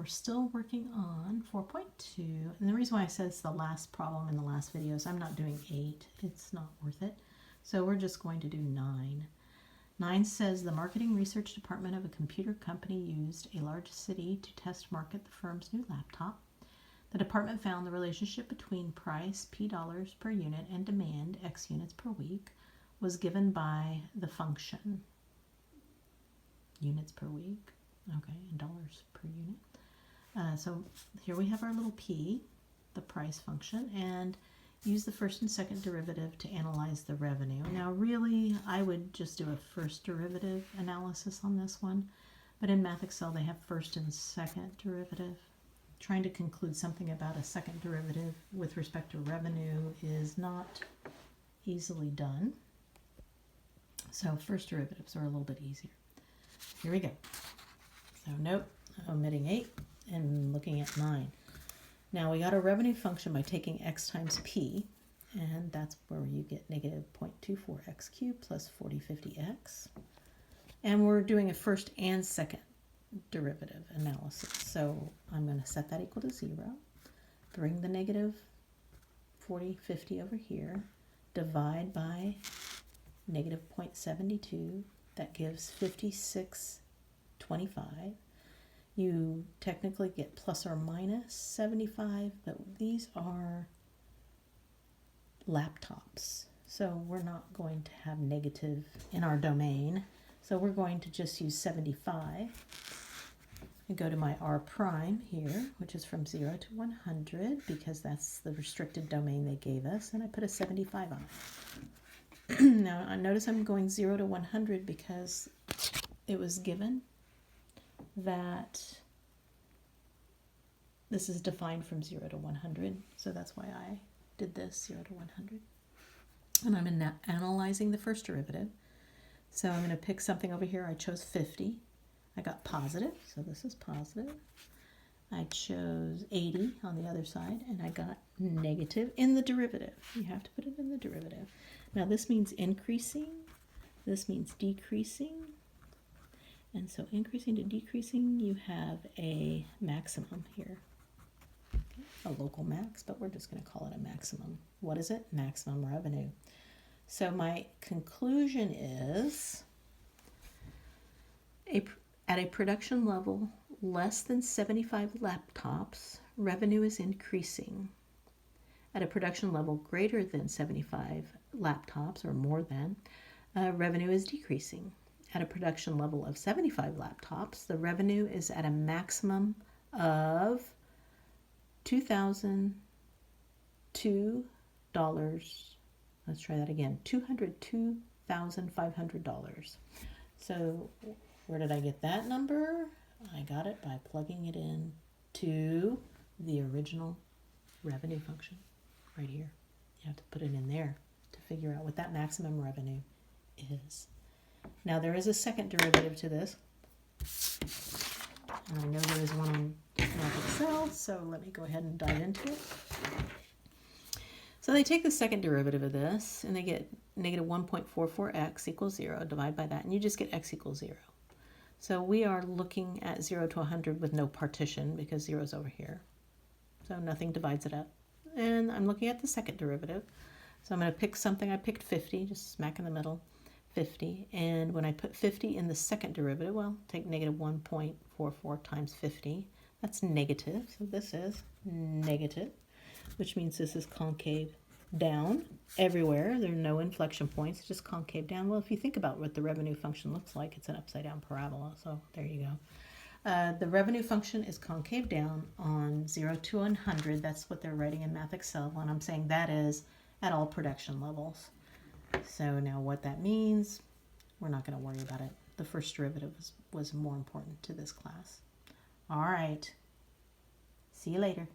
we're still working on 4.2. And the reason why I said it's the last problem in the last video is I'm not doing 8. It's not worth it. So we're just going to do 9. 9 says the marketing research department of a computer company used a large city to test market the firm's new laptop. The department found the relationship between price, P dollars per unit, and demand, X units per week, was given by the function, units per week, okay, and dollars per unit. So here we have our little P, the price function, and use the first and second derivative to analyze the revenue. Now really, I would just do a first derivative analysis on this one, but in Math Excel they have first and second derivative. Trying to conclude something about a second derivative with respect to revenue is not easily done. So first derivatives are a little bit easier. Here we go. So note, omitting 8 and looking at 9. Now we got a revenue function by taking x times p, and that's where you get negative 0.24x cubed plus 4050x. And we're doing a first and second derivative analysis. So I'm going to set that equal to 0, bring the negative 4050 over here, divide by negative 0.72, that gives 5625. You technically get plus or minus 75, but these are laptops, so we're not going to have negative in our domain. So we're going to just use 75 and go to my R prime here, which is from 0 to 100, because that's the restricted domain they gave us, and I put a 75 on it. Now notice I'm going 0 to 100 because it was given that this is defined from 0 to 100, so that's why I did this, 0 to 100. And I'm analyzing the first derivative. So I'm going to pick something over here. I chose 50. I got positive, so this is positive. I chose 80 on the other side, and I got negative in the derivative. You have to put it in the derivative. Now this means increasing, this means decreasing. And so increasing to decreasing, you have a maximum here. Okay, a local max, but we're just going to call it a maximum. What is it? Maximum revenue. So my conclusion is at a production level less than 75 laptops, revenue is increasing. At a production level greater than 75 laptops or more than, revenue is decreasing. At a production level of 75 laptops, the revenue is at a maximum of $2,002. Let's try that again, $202,500. So where did I get that number? I got it by plugging it in to the original revenue function right here. You have to put it in there to figure out what that maximum revenue is. Now there is a second derivative to this, and I know there is one on Math Excel, so let me go ahead and dive into it. So they take the second derivative of this, and they get negative 1.44x equals 0, divide by that, and you just get x equals 0. So we are looking at 0 to 100 with no partition because 0 is over here. So nothing divides it up. And I'm looking at the second derivative. So I'm going to pick something. I picked 50, just smack in the middle. 50, and when I put 50 in the second derivative, well, take negative 1.44 times 50, that's negative, so this is negative, which means this is concave down everywhere. There are no inflection points, it's just concave down. Well, if you think about what the revenue function looks like, it's an upside down parabola, so there you go. The revenue function is concave down on 0 to 100, that's what they're writing in Math Excel, and I'm saying that is at all production levels. So now what that means, we're not going to worry about it. The first derivative was more important to this class. All right. See you later.